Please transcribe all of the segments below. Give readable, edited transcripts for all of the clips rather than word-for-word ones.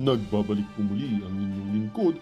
Nagbabalik po muli ang inyong lingkod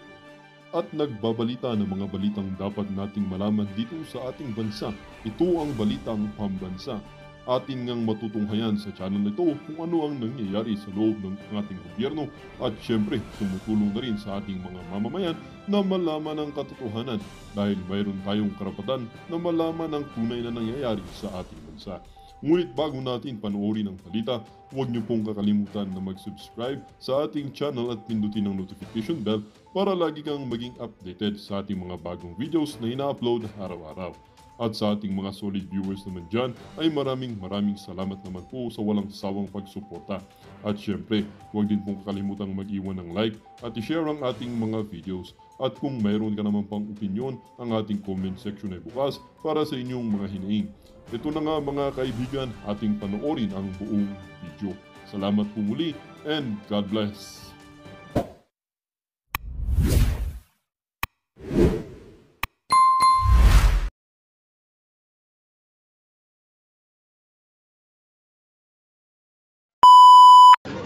at nagbabalita ng mga balitang dapat nating malaman dito sa ating bansa. Ito ang Balitang Pambansa. Atin ngang matutunghayan sa channel na ito kung ano ang nangyayari sa loob ng ating gobyerno at syempre tumutulong na rin sa ating mga mamamayan na malaman ang katotohanan dahil mayroon tayong karapatan na malaman ang tunay na nangyayari sa ating bansa. Ngunit bago natin panoorin ang balita, huwag niyo pong kakalimutan na mag-subscribe sa ating channel at pindutin ang notification bell para lagi kang maging updated sa ating mga bagong videos na ina-upload araw-araw. At sa ating mga solid viewers naman dyan ay maraming salamat naman po sa walang sawang pagsuporta. At syempre, huwag din pong kakalimutan mag-iwan ng like at i-share ang ating mga videos. At kung mayroon ka naman pang opinion, ang ating comment section ay bukas para sa inyong mga hinaing. Ito na nga mga kaibigan, ating panoorin ang buong video. Salamat po muli and God bless!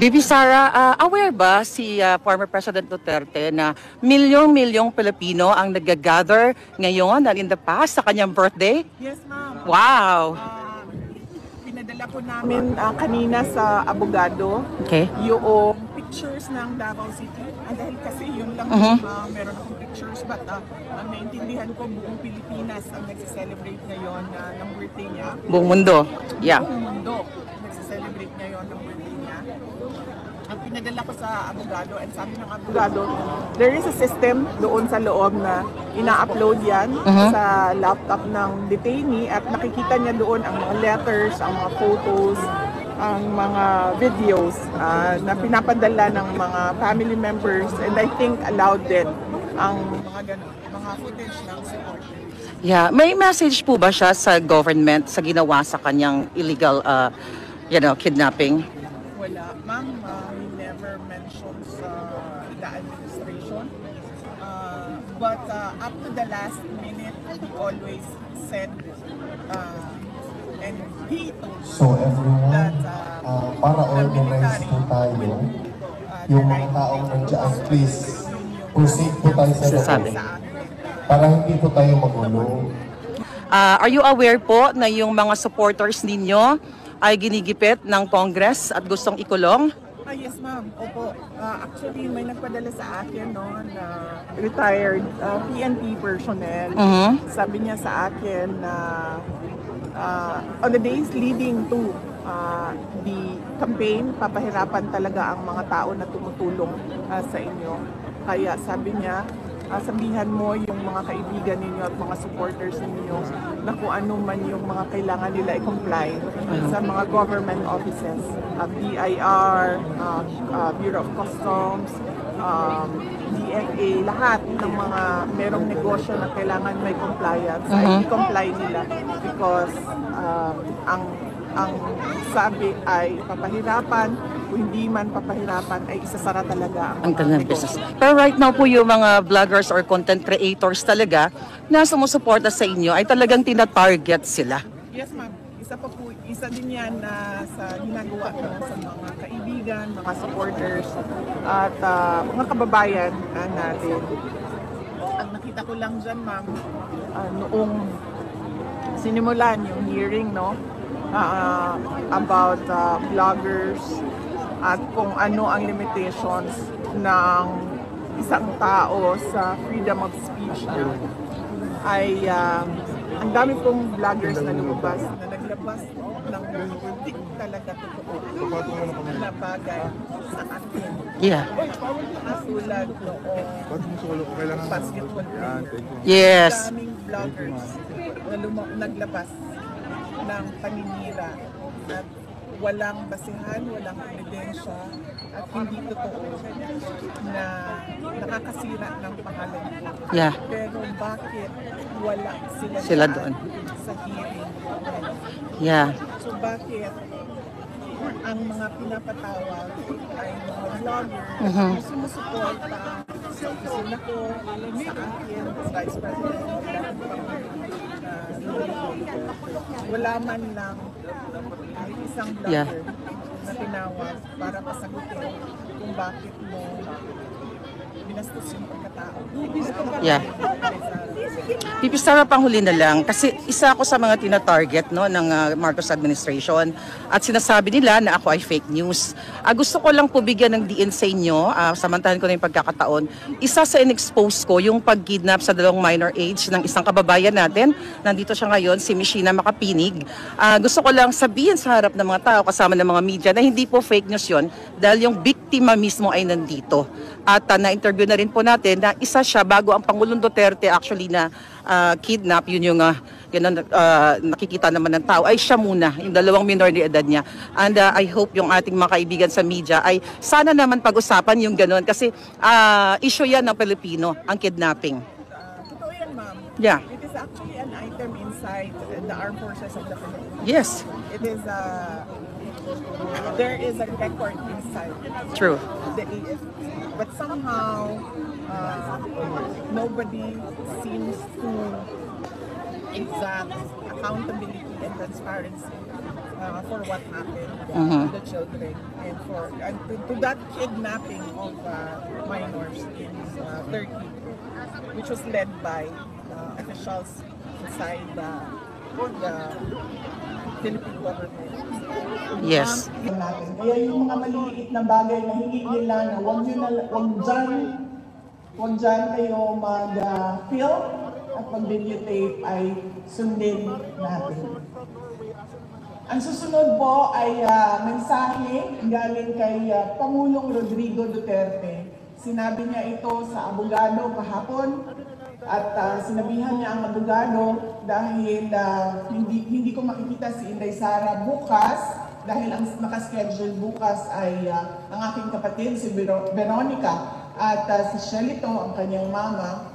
Bibi Sara, aware ba si former President Duterte na milyong-milyong Pilipino ang nag-gather ngayon and in the past sa kanyang birthday? Yes, ma'am. Wow! Pinadala po namin kanina sa abogado yung pictures ng Davao City. Dahil kasi yun lang meron akong pictures but naintindihan ko buong Pilipinas ang nagse-celebrate ngayon ng birthday niya. Buong mundo. Yeah. Buong mundo nagse-celebrate ngayon ng birthday niya. Ang pinadala ko sa abogado and sabi ng abogado, there is a system doon sa loob na ina-upload yan sa laptop ng detainee at nakikita niya doon ang mga letters, ang mga photos, ang mga videos na pinapadala ng mga family members and I think allowed din ang mga ganun, mga footage ng supporters. Yeah, may message po ba siya sa government sa ginawa sa kanyang illegal kidnapping? Wala. Ma'am, he never mentioned sa the administration. But up to the last minute, he always said and he told so everyone, that para organize po tayo, yung mga taong nandiyan, please, proceed po tayo sa loob. Para hindi po tayo magulo. Are you aware po na yung mga supporters ninyo ay ginigipit ng Congress at gustong ikulong? Yes, ma'am. Opo. Actually, may nagpadala sa akin na retired PNP personnel. Sabi niya sa akin na on the days leading to the campaign, papahirapan talaga ang mga tao na tumutulong sa inyo. Kaya sabi niya, sabihan mo yung mga kaibigan ninyo at mga supporters ninyo na kung ano man yung mga kailangan nila i-comply sa mga government offices, BIR, Bureau of Customs, DFA, lahat ng mga merong negosyo na kailangan may compliance, ay i-comply nila because ang sabi ay papahirapan, kung hindi man papahirapan ay isasara talaga ang talagang business. Pero right now po yung mga vloggers or content creators talaga na sumusuporta sa inyo ay talagang tina-target sila. Yes, ma'am. Isa din yan sa ginagawa ko sa mga kaibigan, mga supporters at mga kababayan natin. Ang nakita ko lang dyan, ma'am, noong sinimulan yung hearing, no? About vloggers at kung ano ang limitations ng isang tao sa freedom of speech ay ang dami pong vloggers na lumabas na naglabas ng hindi talaga totoo na bagay sa atin. Yeah. Katulad noong basketball player. Yes. Daming vloggers na naglabas ng paninira at walang basihan, walang ebidensya at hindi totoo na nakakasira ng pangalan ko. Yeah. Pero bakit wala sila doon sa hearing? Yeah. So bakit ang mga pinapatawag ay mga vloggers na sumusuporta sa opisina ko, sa akin, sa Vice President, wala man lang isang vlogger na tinawag para pasagutin kung bakit mo binastos yung pagkatao. Yeah. Pipi Sara, panghuli na lang kasi isa ako sa mga tina-target no ng Marcos administration at sinasabi nila na ako ay fake news. Gusto ko lang po bigyan ng diin sa inyo, samantahan ko na yung pagkakataon. Isa sa in-expose ko yung pag-kidnap sa 2 minor age ng isang kababayan natin. Nandito siya ngayon, si Mishina Makapinig. Gusto ko lang sabihin sa harap ng mga tao kasama ng mga media na hindi po fake news yon dahil yung biktima mismo ay nandito. At na-interview na rin po natin na isa siya bago ang Pangulong Duterte actually na kidnap, yun yung nakikita naman ng tao, ay siya muna, yung 2 minor de edad niya. And I hope yung ating mga kaibigan sa media ay sana naman pag-usapan yung gano'n kasi issue yan ng Pilipino, ang kidnapping. Totoo yan, ma'am. Yeah. It is actually an item inside the armed forces of the Philippines. Yes, It is there is a record inside true. the AFP, but somehow nobody seems to exact accountability and transparency for what happened to the children and to that kidnapping of minors in Turkey, which was led by officials inside the Philippine government. Yes. Natin. Kaya yung mga maliliit na bagay na hindi nila na wag dyan kayo mag-film at mag-videotape ay sundin natin. Ang susunod po ay mensahe galing kay Pangulong Rodrigo Duterte. Sinabi niya ito sa abogado kahapon at sinabihan niya ang abogado dahil hindi ko makikita si Inday Sara bukas dahil ang nakaschedule bukas ay ang aking kapatid si Veronica at si Shelito, ang kanyang mama.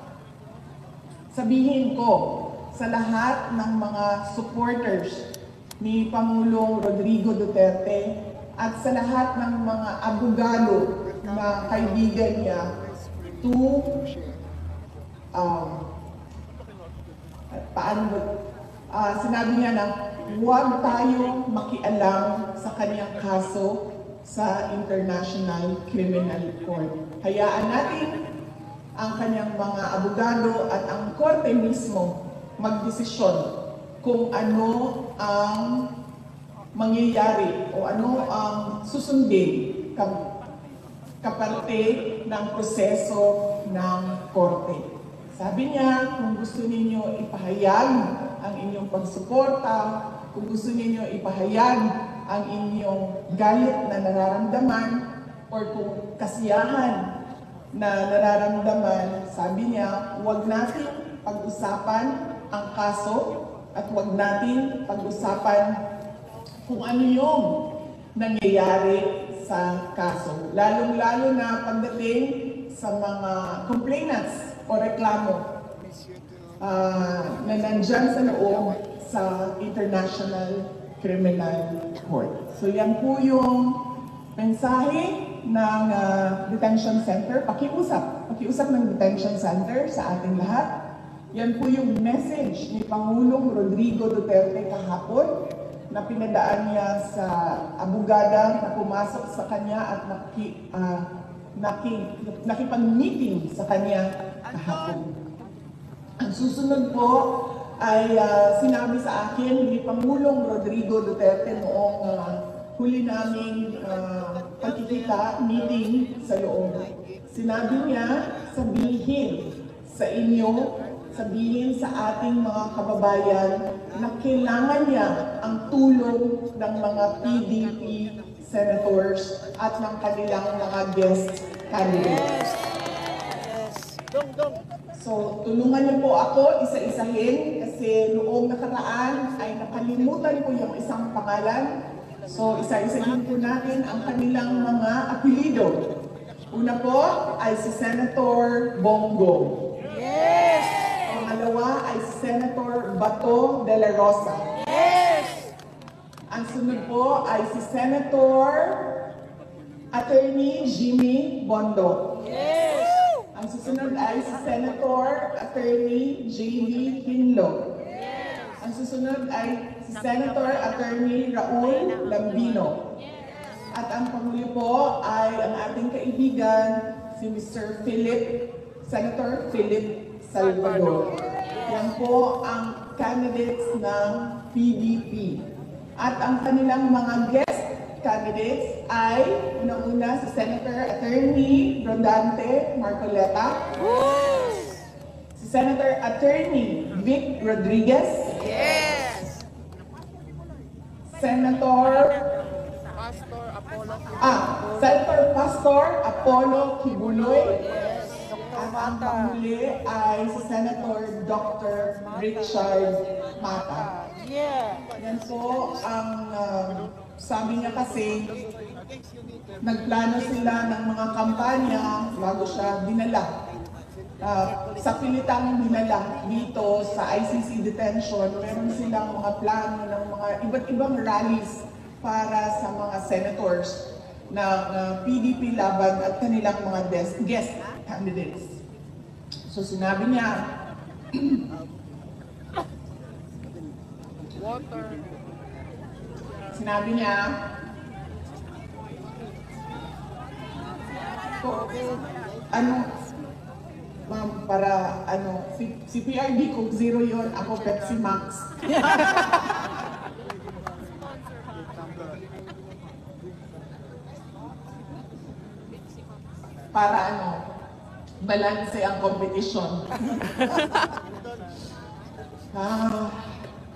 Sabihin ko sa lahat ng mga supporters ni Pangulong Rodrigo Duterte at sa lahat ng mga abogado na kaibigan niya to sinabi niya na huwag tayong makialam sa kanyang kaso sa International Criminal Court. Hayaan natin ang kanyang mga abogado at ang korte mismo magdesisyon kung ano ang mangyayari o ano ang susundin kaparte ng proseso ng korte. Sabi niya, kung gusto ninyo ipahayag ang inyong pagsuporta, kung gusto ninyo ipahayag ang inyong galit na nararamdaman, or kung kasiyahan na nararamdaman, sabi niya, huwag natin pag-usapan ang kaso at huwag natin pag-usapan kung ano yung nangyayari sa kaso. Lalong-lalo na pagdating sa mga complainants o reklamo na nandyan sa loob sa International Criminal Court. So yan po yung mensahe ng detention center. Pakiusap ng detention center sa ating lahat. Yan po yung message ni Pangulong Rodrigo Duterte kahapon na pinadaan niya sa abogada na pumasok sa kanya at nakipag-meeting sa kanya kahapon. Ang susunod po ay sinabi sa akin ni Pangulong Rodrigo Duterte noong huli naming pagkikita, meeting sa loob. Sinabi niya, sabihin sa inyo, sabihin sa ating mga kababayan na kailangan niya ang tulong ng mga PDP senators at ng kanilang mga guest candidates. So, tulungan niyo po ako isa-isahin kasi noong nakaraan ay nakalimutan ko yung isang pangalan. So, isa-isahin po natin ang kanilang mga apelido. Una po ay si Senator Bongo. Yes! Pangalawa ay si Senator Bato de la Rosa. Yes! Ang sunod po ay si Senator Attorney Jimmy Bondo. Yes! Ang susunod ay si Senator Attorney J.V. Hinlo. Yes! Ang susunod ay si Senator Attorney Raul Lambino. Yes! At ang panghuli po ay ang ating kaibigan, si Mr. Senator Philip Salvador. Yan po ang candidates ng PDP. At ang kanilang mga guest candidates ay una-una si Senator Attorney Rodante Marcoleta, si Senator Attorney Vic Rodriguez, Senator Pastor Apollo Kibuloy, at ang panghuli ay si Senator Dr. Richard Mata. Yan po ang sabi niya kasi, nagplano sila ng mga kampanya bago siya dinala. Sa pilitang dinala dito sa ICC detention, meron silang mga plano ng mga iba't ibang rallies para sa mga senators ng PDP laban at kanilang mga guest candidates. So sinabi niya, ma'am, para si PRD Coke Zero yon, ako Pepsi Max. Para balanse ang competition.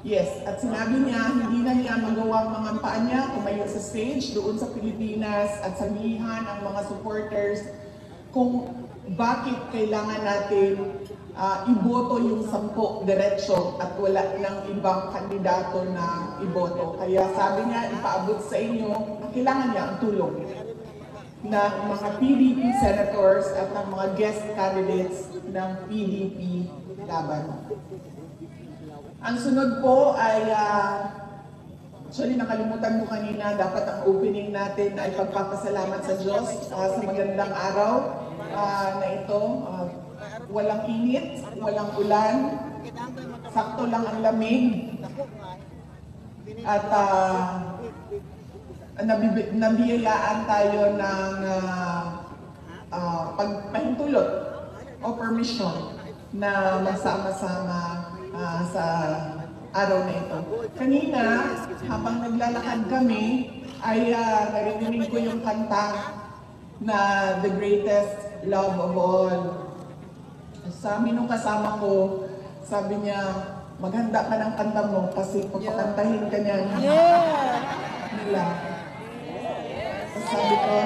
Yes, at sinabi niya, hindi na niya magawang mangampanya niya tumayo sa stage doon sa Pilipinas at sabihan ang mga supporters kung bakit kailangan natin iboto yung 10 diretsyo at wala ng ibang kandidato na iboto. Kaya sabi niya, ipaabot sa inyo, kailangan niya ang tulong ng mga PDP senators at ng mga guest candidates ng PDP laban. Ang sunod po ay, actually nakalimutan ko kanina, dapat ang opening natin ay pagpapasalamat sa Diyos sa magandang araw na ito. Walang init, walang ulan, sakto lang ang lamig. At nabiyayaan tayo ng pagpahintulot o permission na magsama-sama sa araw na ito. Kanina, habang naglalakad kami, ay narinig ko yung kanta na The Greatest Love of All. Sabi nung kasama ko, sabi niya, maghanda ka ng kanta mo kasi papakantahin ka niya nila. Sabi ko,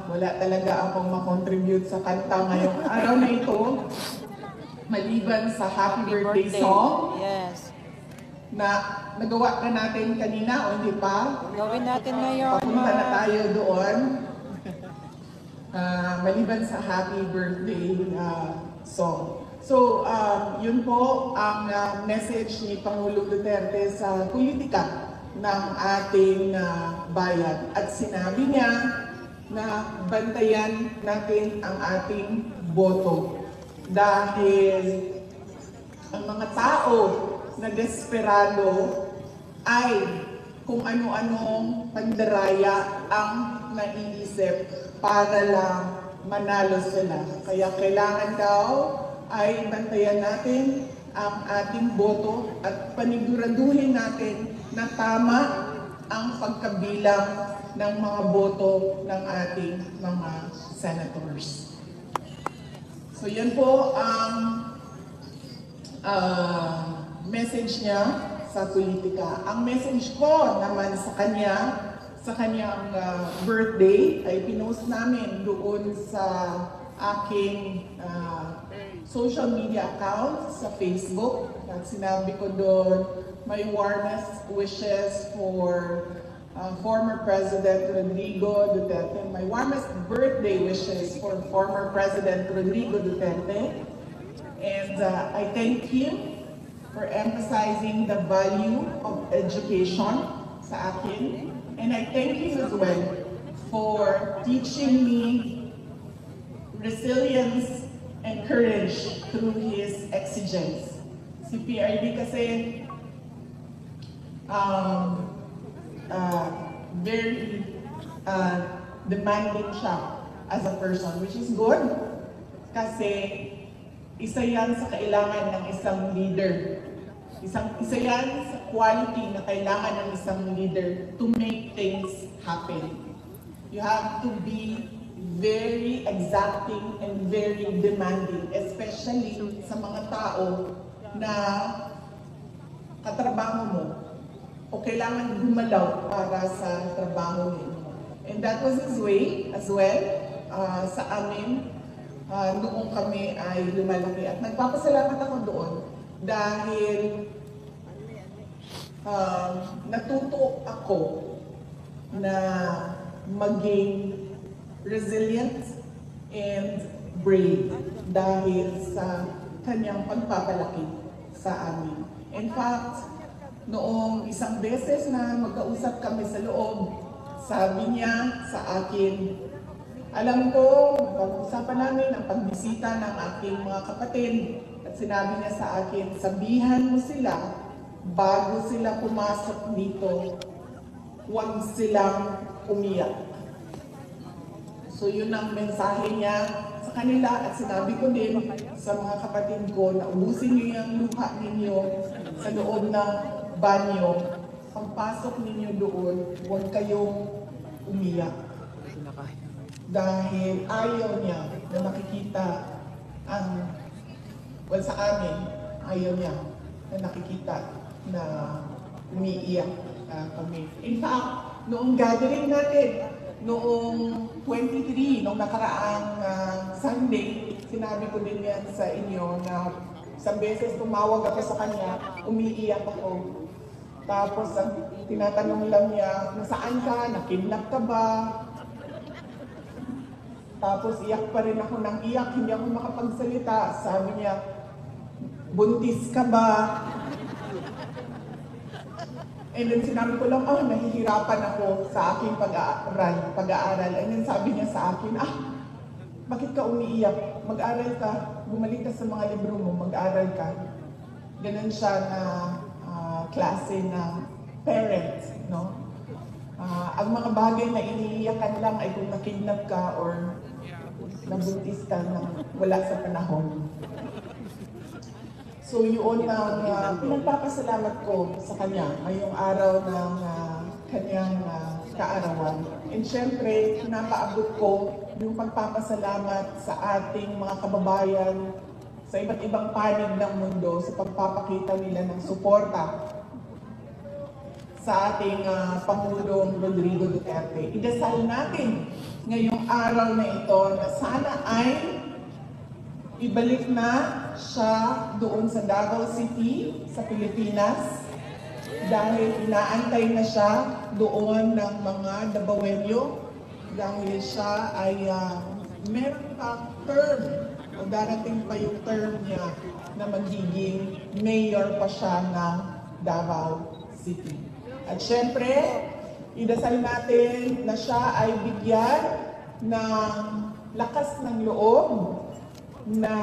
wala talaga akong makontribute sa kanta ngayong araw na ito. Maliban sa happy birthday song na nagawa na natin kanina o hindi pa. Gawin natin ngayon. Papunta na tayo doon. Maliban sa happy birthday song. So, yun po ang message ni Pangulong Duterte sa politika ng ating bayan. At sinabi niya na bantayan natin ang ating boto. Dahil ang mga tao na desperado ay kung ano-anong pandaraya ang naiisip para lang manalo sila. Kaya kailangan daw ay bantayan natin ang ating boto at paniguraduhin natin na tama ang pagkabilang ng mga boto ng ating mga senators. So yan po ang message niya sa politika. Ang message ko naman sa kanyang birthday ay pinost namin doon sa aking social media account sa Facebook. At sinabi ko doon, my warmest wishes for former President Rodrigo Duterte. My warmest birthday wishes for former President Rodrigo Duterte. And I thank him for emphasizing the value of education sa akin. And I thank him as well for teaching me resilience and courage through his exigence. Si PRD kasi very demanding siya as a person, which is good. Kasi isa yan sa kailangan ng isang leader. Isa yan sa quality na kailangan ng isang leader to make things happen. You have to be very exacting and very demanding, especially sa mga tao na katrabaho mo o kailangan gumalaw para sa trabaho niyo. And that was his way as well sa amin noong kami ay lumalaki. At nagpapasalamat ako doon dahil natuto ako na maging resilient and brave dahil sa kanyang pagpapalaki sa amin. In fact, noong isang beses na magkausap kami sa loob, sabi niya sa akin, alam ko, pag-usapan namin ang pagbisita ng aking mga kapatid. At sinabi niya sa akin, sabihan mo sila bago sila pumasok dito, huwag silang umiyak. So yun ang mensahe niya sa kanila at sinabi ko din sa mga kapatid ko na ubusin niyo yung luha ninyo sa loob ng banyo. Pagpasok ninyo doon, huwag kayong umiyak. Dahil ayaw niya na nakikita ang, well sa amin, ayaw niya na nakikita na umiiyak kami. In fact, noong gathering natin, noong 23, noong nakaraang Sunday, sinabi ko din yan sa inyo na isang beses tumawag ako sa kanya, umiiyak ako. Tapos tinatanong lang niya, nasaan ka? Nakidnap ka ba? Tapos iyak pa rin ako ng iyak, hindi ako makapagsalita. Sabi niya, buntis ka ba? And then sinabi ko lang, nahihirapan ako sa aking pag-aaral. And then sabi niya sa akin, bakit ka umiiyak? Mag-aral ka, bumalik ka sa mga libro mo, mag-aral ka. Ganun siya na klase na parent, no? Ang mga bagay na iniiyakan lang ay kung nakidnap ka or nabuntis ka na wala sa panahon. So yun ang pinagpapasalamat ko sa kanya ngayong araw ng kanyang kaarawan. And syempre, napaabot ko yung pagpapasalamat sa ating mga kababayan sa iba't ibang panig ng mundo sa pagpapakita nila ng suporta sa ating Pangulong Rodrigo Duterte. Idasal natin ngayong araw na ito na sana ay ibalik na siya doon sa Davao City, sa Pilipinas, dahil inaantay na siya doon ng mga Davaoenyo dahil siya ay meron pang term o darating pa yung term niya na magiging mayor pa siya ng Davao City. At syempre, idasal natin na siya ay bigyan ng lakas ng loob na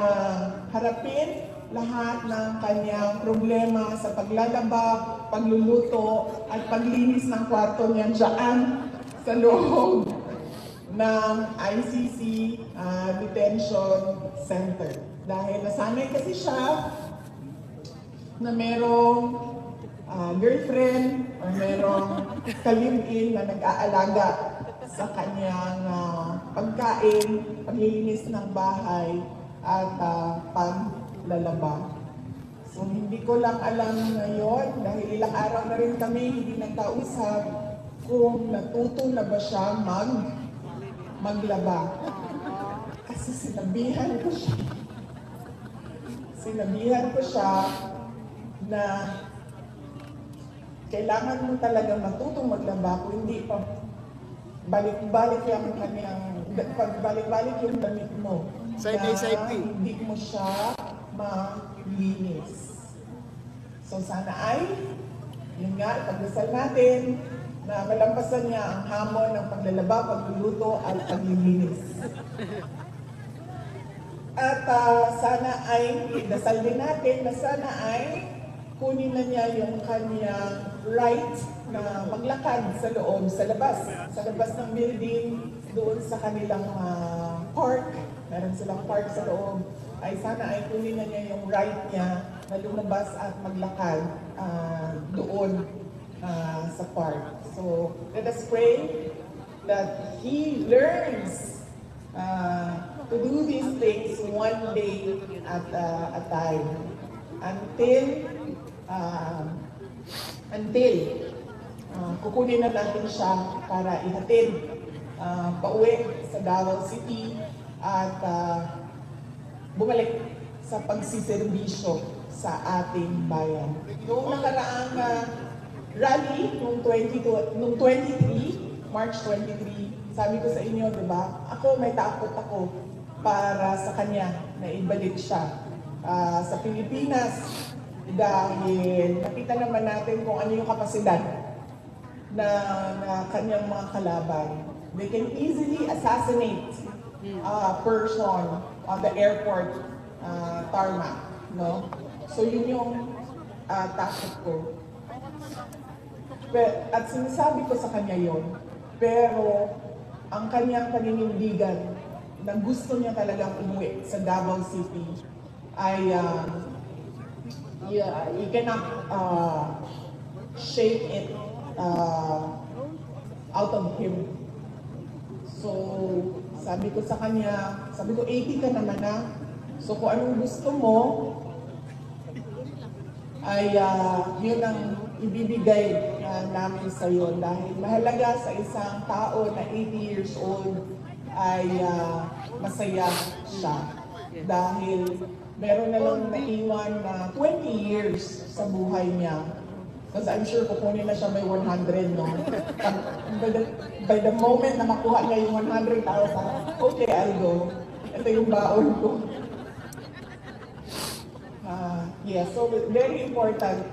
harapin lahat ng kanyang problema sa paglalaba, pagluluto, at paglinis ng kwarto niya dyan sa loob ng ICC Detention Center. Dahil nasanay kasi siya na merong girlfriend o merong ka-live-in na nag-aalaga sa kanyang pagkain, paglilinis ng bahay, at paglalaba. So hindi ko lang alam ngayon, dahil ilang araw na rin kami hindi nagkausap, kung natuto na ba siya maglaba. Kasi sinabihan ko siya na kailangan mo talaga matutong maglaba kung hindi pa balik-balik yung kanyang, pagbalik-balik yung damit mo. Sa SIP. Hindi mo siya malinis. So sana ay, yun nga, pagdasal natin na malampasan niya ang hamon ng paglalaba, pagluluto at paglilinis. At sana ay, dasal din natin na sana ay kunin na niya yung kanyang right na maglakad sa loob, sa labas ng building, doon sa kanilang park. Meron silang park sa loob. Ay sana ay kunin na niya yung right niya na lumabas at maglakad doon sa park. So let us pray that he learns to do these things one day at a time until kukunin na natin siya para ihatid pauwi sa Davao City at bumalik sa pagsiservisyo sa ating bayan. Noong nakaraang rally, noong 23, March 23, sabi ko sa inyo, di ba, ako may takot ako para sa kanya na ibalik siya sa Pilipinas dahil nakita naman natin kung ano yung kapasidad na kanyang mga kalaban. They can easily assassinate a person on the airport tarmac, no? So yun yung takot ko. At sinasabi ko sa kanya yon, pero ang kanyang paninindigan na gusto niya talagang umuwi sa Davao City ay you cannot shake it out of him. So sabi ko sa kanya, sabi ko 80 ka naman na, so kung anong gusto mo ay yun ang ibibigay namin sa iyo dahil mahalaga sa isang tao na 80 years old ay masaya siya dahil meron na lang naiwan na 20 years sa buhay niya. Because I'm sure kukunin na siya may 100, no? By the moment na makuha niya yung 100,000, okay, I'll go. Ito yung baon ko. Yes, so very important.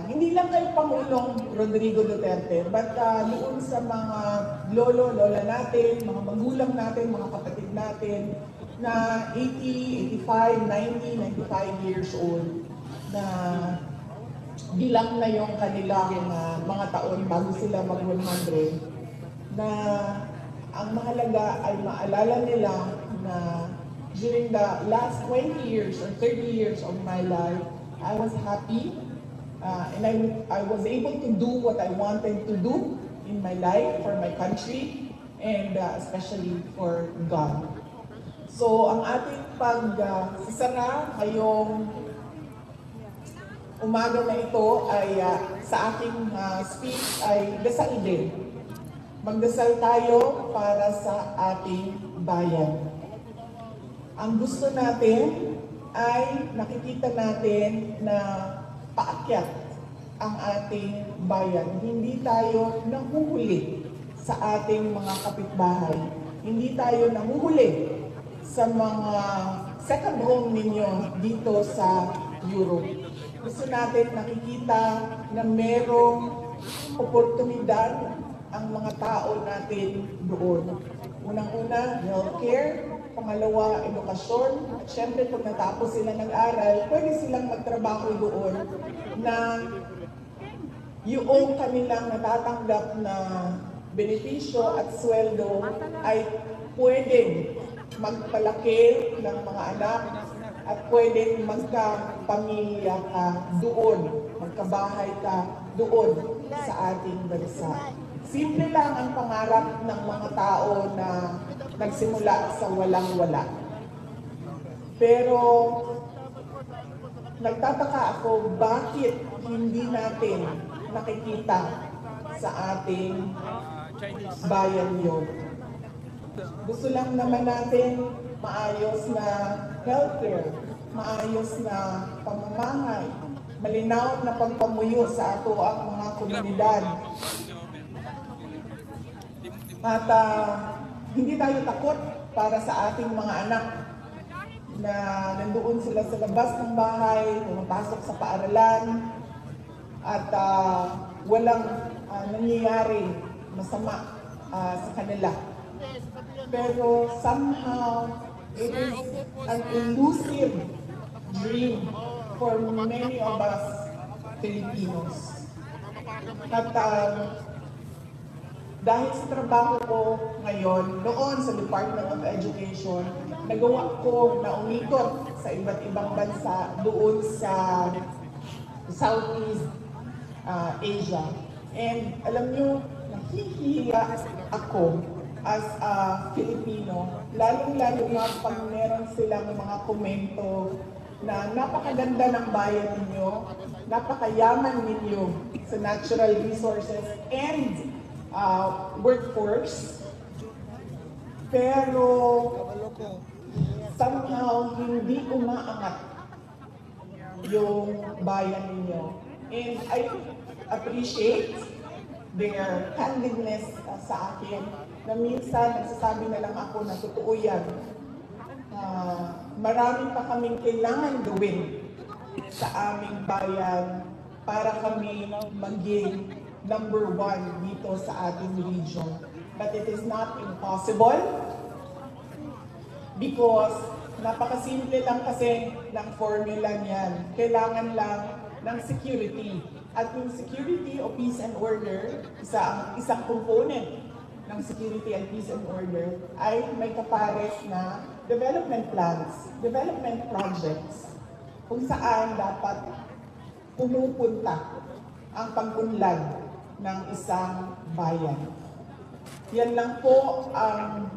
Hindi lang kay Pangulong Rodrigo Duterte, but doon sa mga lolo, lola natin, mga magulang natin, mga kapatid natin, na 80, 85, 90, 95 years old, na bilang na yung kanilang mga taon bago sila mag-100, na ang mahalaga ay maalala nila na during the last 20 years or 30 years of my life, I was happy and I was able to do what I wanted to do in my life for my country and especially for God. So ang ating pagsasara ngayong umaga na ito ay sa aking speech ay dasal din. Magdasal tayo para sa ating bayan. Ang gusto natin ay nakikita natin na paakyat ang ating bayan. Hindi tayo nahuhuli sa ating mga kapitbahay. Hindi tayo nahuhuli sa mga second home ninyo dito sa Europe. Gusto natin nakikita na merong oportunidad ang mga tao natin doon. Unang-una, healthcare. Pangalawa, edukasyon. At syempre, pag natapos sila nag-aral, pwede silang magtrabaho doon na yung kanilang natatanggap na benepisyo at sweldo ay pwedeng magpalaki ng mga anak at pwedeng magkapamilya ka doon, magkabahay ka doon sa ating bansa. Simple lang ang pangarap ng mga tao na nagsimula sa walang-wala. Pero nagtataka ako bakit hindi natin nakikita sa ating bayan yun. Gusto lang naman natin maayos na healthcare, maayos na pamamahay, malinaw na pagpamuyo sa ato ang mga komunidad. At hindi tayo takot para sa ating mga anak na nandoon sila sa labas ng bahay, pumapasok sa paaralan, at walang nangyayari masama sa kanila. Pero somehow, it is an elusive dream for many of us Filipinos. At dahil sa trabaho ko ngayon, noon sa Department of Education, nagawa ko na umikot sa iba't ibang bansa doon sa Southeast Asia. And alam nyo, nahihiya ako as a Filipino, lalong-lalo na pag meron silang mga komento na napakaganda ng bayan ninyo, napakayaman ninyo sa natural resources and workforce, pero somehow hindi umaangat yung bayan ninyo. And I appreciate their candidness sa akin, na minsan nagsasabi na lang ako na totoo yan. Marami pa kaming kailangan gawin sa aming bayan para kami maging number 1 dito sa ating region. But it is not impossible because napakasimple lang kasi ng formula niyan. Kailangan lang ng security. At yung security o peace and order, isang component ng security and peace and order ay may kapares na development plans, development projects, kung saan dapat pumupunta ang pag-unlad ng isang bayan. Yan lang po ang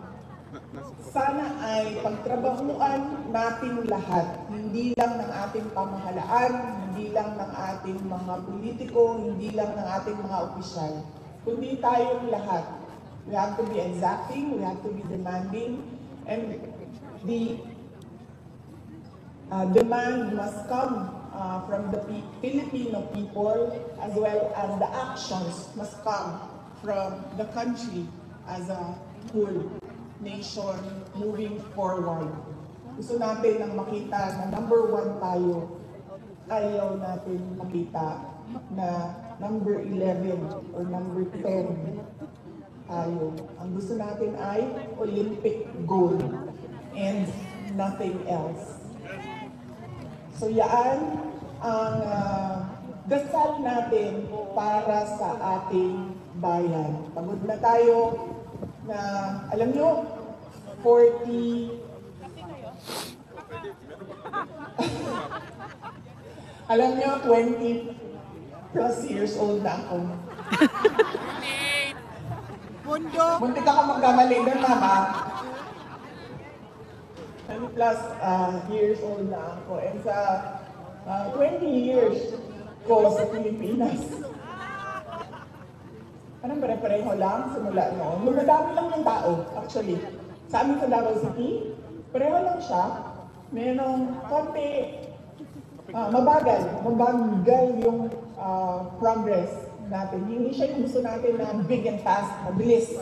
sana ay pagtrabahuan natin lahat, hindi lang ng ating pamahalaan, hindi lang ng ating mga politiko, hindi lang ng ating mga opisyal, kundi tayong lahat. We have to be exacting, we have to be demanding, and the demand must come from the Filipino people, as well as the actions must come from the country as a whole nation moving forward. Gusto natin ang makita na number 1 tayo. Ayaw natin makita na number 11 or number 10 tayo. Ang gusto natin ay Olympic gold and nothing else. So yan ang dasal natin para sa ating bayan. Pagod na tayo na, alam nyo, 40... alam nyo, 20 plus years old na ako. Muntik ako magkamali doon, mama. 20 plus years old na ako. And sa 20 years ko sa Pilipinas, parang pare-pareho lang simula noon. Madami lang ng tao, actually. Sa amin sa Davao City, pareho lang siya. Merong konti, mabagal yung progress natin. Hindi siya yung gusto natin na big and fast, mabilis,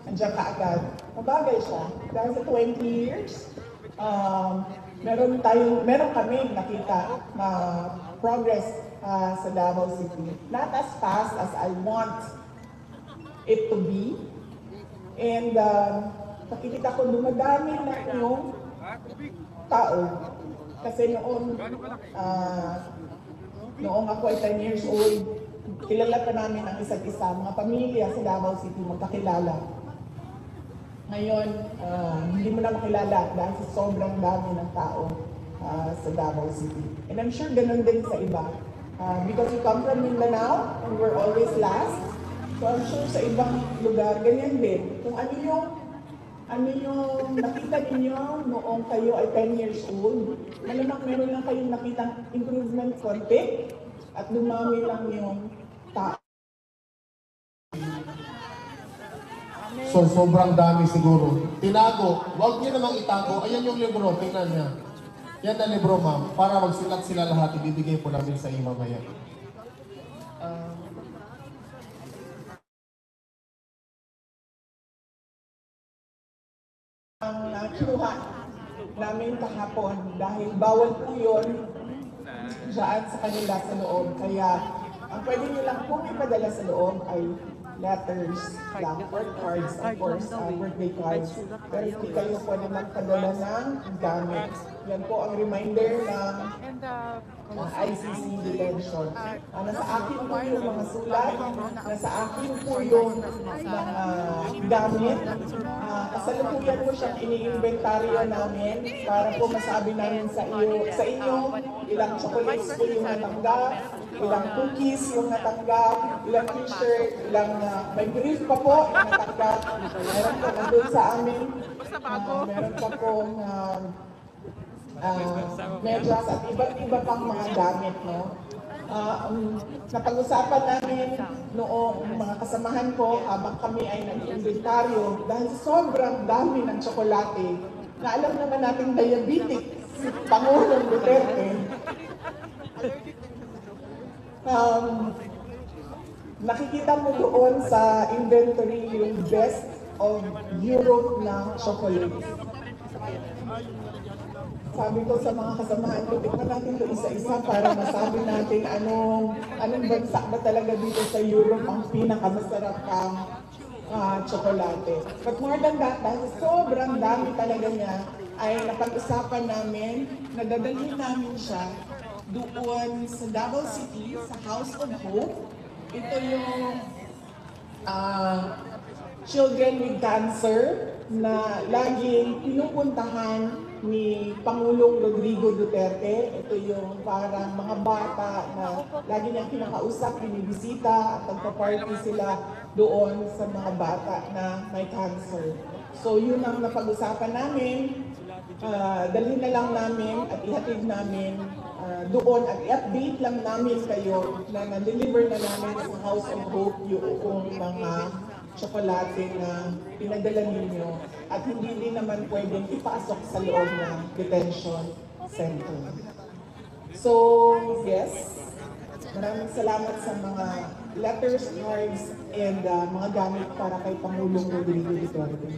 nandiyan kaagad. Mabagal siya. Dahil sa 20 years, meron kami nakita na progress sa Davao City. Not as fast as I want it to be. And nakikita ko dumadami na yung tao. Kasi noong ako ay 10 years old, kilala pa namin ang isa't isa, mga pamilya sa Davao City magkakilala. Ngayon, hindi mo na makilala dahil sa sobrang dami ng tao sa Davao City. And I'm sure ganun din sa iba. Because we come from Mindanao and we're always last. So I'm sure sa ibang lugar, ganyan din. Kung ano yung nakita ninyo noong kayo ay 10 years old, malamang meron lang kayong nakitang improvement konti at dumami lang yung tao. So, sobrang dami siguro. Tinago. Huwag niyo namang itago. Ayan yung libro. Tingnan niya. Yan na libro, ma'am. Para magsilat sila lahat, ibibigay po namin sa iyo mamaya. Ang kinuha namin kahapon dahil bawal po yun dyan sa kanila sa loob. Kaya ang pwede nyo lang po ipadala sa loob ay letters lang or cards, of course, birthday cards. Pero hindi kayo pwede magpadala ng gamit. Yan po ang reminder ng ICC detention. Nasa akin po yung mga sulat, nasa akin po yung mga gamit. Kasalukuyan po siyang iniinventaryo namin para po masabi namin sa inyo ilang chocolates po yung natanggap, ilang cookies yung natanggap, ilang t-shirt, ilang may brief pa po yung natanggap. Meron po nandun sa amin, meron pa pong medyas at iba't iba pang mga gamit, no? Napag-usapan namin noong mga kasamahan ko habang kami ay nag-inventaryo dahil sobrang dami ng tsokolate na alam naman natin diabetic si Pangulong Duterte. Nakikita mo doon sa inventory yung best of Europe na chocolates. Sabi ko sa mga kasamahan ko, tignan natin ito isa-isa para masabi natin anong bansa ba talaga dito sa Europe ang pinakamasarap ang tsokolate. But more than that, dahil sobrang dami talaga niya, ay napag-usapan namin, nadadalhin namin siya doon sa Davao City, sa House of Hope. Ito yung children with cancer na laging pinupuntahan ni Pangulong Rodrigo Duterte. Ito yung parang mga bata na lagi niyang kinakausap, binibisita at nagpa-party sila doon sa mga bata na may cancer. So yun ang napag-usapan namin. Dalhin na lang namin at ihatid namin doon at i-update lang namin kayo na na-deliver na namin sa House of Hope yung mga tsokolate na pinadala ninyo at hindi din naman pwedeng ipasok sa loob ng detention center. So, yes, maraming salamat sa mga letters, cards, and mga gamit para kay Pangulong Rodrigo Duterte.